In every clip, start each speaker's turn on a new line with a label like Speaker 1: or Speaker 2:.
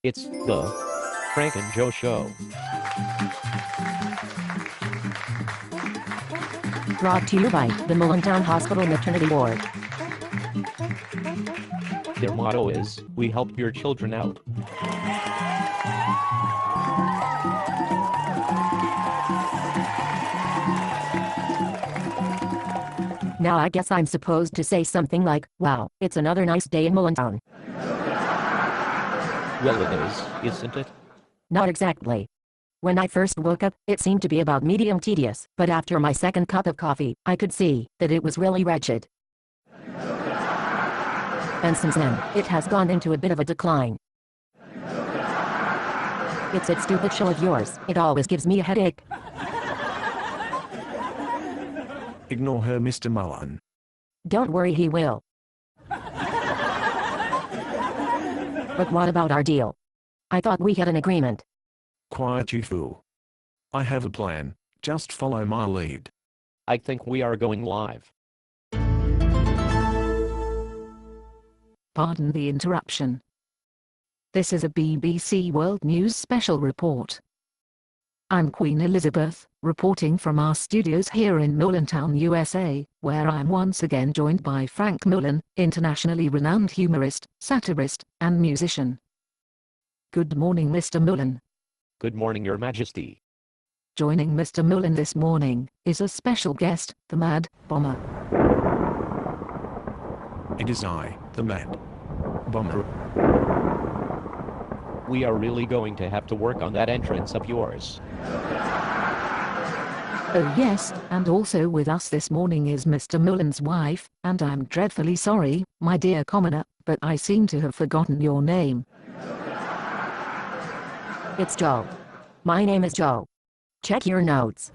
Speaker 1: It's the Frank and Joe Show.
Speaker 2: Brought to you by the Mullen Town Hospital Maternity Ward.
Speaker 1: Their motto is, "We help your children out."
Speaker 2: Now I guess I'm supposed to say something like, wow, it's another nice day in Mullentown.
Speaker 1: Well, it is, isn't it?
Speaker 2: Not exactly. When I first woke up, it seemed to be about medium tedious, but after my second cup of coffee, I could see that it was really wretched. And since then, it has gone into a bit of a decline. It's that stupid show of yours. It always gives me a headache.
Speaker 3: Ignore her, Mr. Mullen.
Speaker 2: Don't worry, he will. But what about our deal? I thought we had an agreement.
Speaker 3: Quiet, you fool. I have a plan. Just follow my lead.
Speaker 1: I think we are going live.
Speaker 4: Pardon the interruption. This is a BBC World News special report. I'm Queen Elizabeth, reporting from our studios here in Mullentown, USA, where I'm once again joined by Frank Mullen, internationally renowned humorist, satirist, and musician. Good morning, Mr. Mullen.
Speaker 1: Good morning, Your Majesty.
Speaker 4: Joining Mr. Mullen this morning is a special guest, the Mad Bomber.
Speaker 3: It is I, the Mad Bomber.
Speaker 1: We are really going to have to work on that entrance of yours.
Speaker 4: Oh yes, and also with us this morning is Mr. Mullen's wife, and I'm dreadfully sorry, my dear commoner, but I seem to have forgotten your name.
Speaker 2: It's Joe. My name is Joe. Check your notes.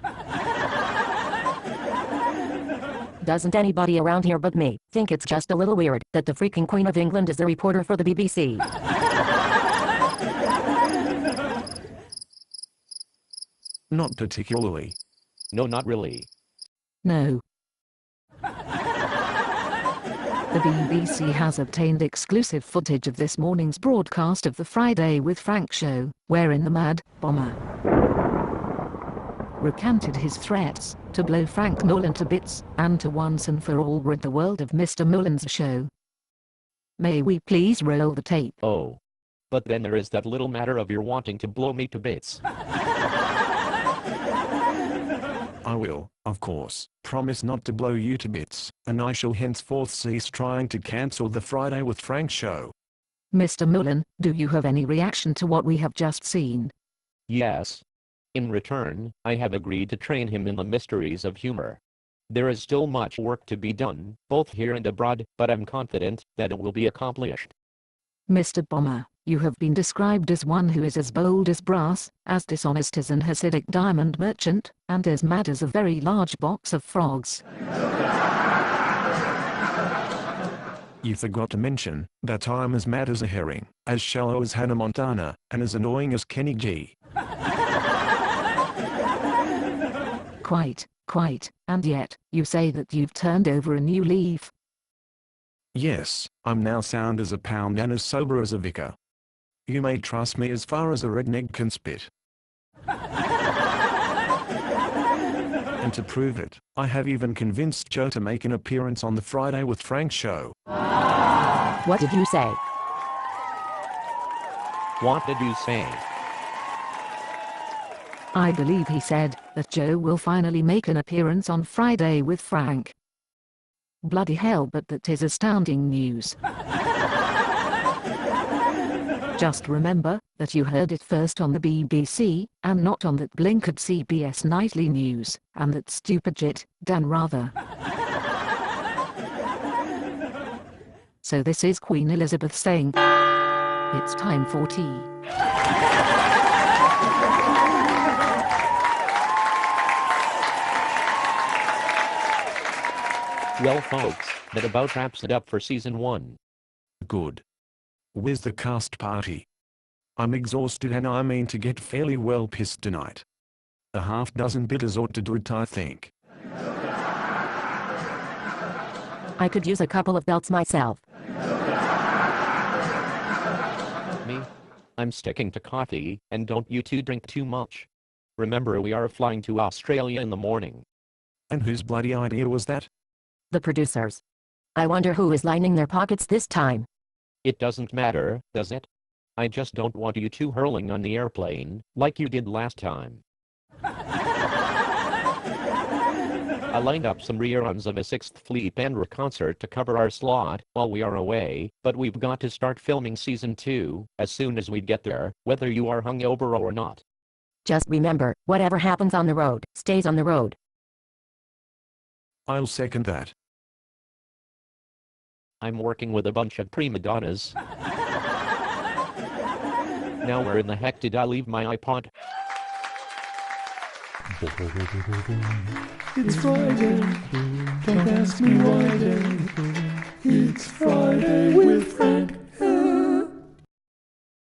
Speaker 2: Doesn't anybody around here but me think it's just a little weird that the freaking Queen of England is the reporter for the BBC?
Speaker 3: Not particularly.
Speaker 1: No, not really.
Speaker 4: No. The BBC has obtained exclusive footage of this morning's broadcast of the Friday with Frank show, wherein the Mad Bomber recanted his threats to blow Frank Mullen to bits, and to once and for all rid the world of Mr. Mullen's show. May we please roll the tape?
Speaker 1: Oh. But then there is that little matter of your wanting to blow me to bits.
Speaker 3: I will, of course, promise not to blow you to bits, and I shall henceforth cease trying to cancel the Friday with Frank show.
Speaker 4: Mr. Mullen, do you have any reaction to what we have just seen?
Speaker 1: Yes. In return, I have agreed to train him in the mysteries of humor. There is still much work to be done, both here and abroad, but I'm confident that it will be accomplished.
Speaker 4: Mr. Bomber, you have been described as one who is as bold as brass, as dishonest as an Hasidic diamond merchant, and as mad as a very large box of frogs.
Speaker 3: You forgot to mention that I'm as mad as a herring, as shallow as Hannah Montana, and as annoying as Kenny G.
Speaker 4: Quite, and yet, you say that you've turned over a new leaf.
Speaker 3: Yes, I'm now sound as a pound and as sober as a vicar. You may trust me as far as a redneck can spit. And to prove it, I have even convinced Joe to make an appearance on the Friday with Frank show.
Speaker 2: What did you say?
Speaker 1: What did you say?
Speaker 4: I believe he said that Joe will finally make an appearance on Friday with Frank. Bloody hell, but that is astounding news. Just remember that you heard it first on the BBC, and not on that blinkered CBS Nightly News, and that stupid jit, Dan Rather. So this is Queen Elizabeth saying, it's time for tea.
Speaker 1: Well folks, that about wraps it up for season 1.
Speaker 3: Good. Where's the cast party? I'm exhausted and I mean to get fairly well pissed tonight. A half dozen bitters ought to do it, I think.
Speaker 2: I could use a couple of belts myself.
Speaker 1: Me? I'm sticking to coffee, and don't you two drink too much. Remember, we are flying to Australia in the morning.
Speaker 3: And whose bloody idea was that?
Speaker 2: The producers. I wonder who is lining their pockets this time.
Speaker 1: It doesn't matter, does it? I just don't want you two hurling on the airplane, like you did last time. I lined up some reruns of a 6th Fleet Band concert to cover our slot while we are away, but we've got to start filming season 2 as soon as we get there, whether you are hungover or not.
Speaker 2: Just remember, whatever happens on the road, stays on the road.
Speaker 3: I'll second that.
Speaker 1: I'm working with a bunch of prima donnas. Now where in the heck did I leave my iPod?
Speaker 5: It's Friday, don't ask me why day. It's Friday with friends.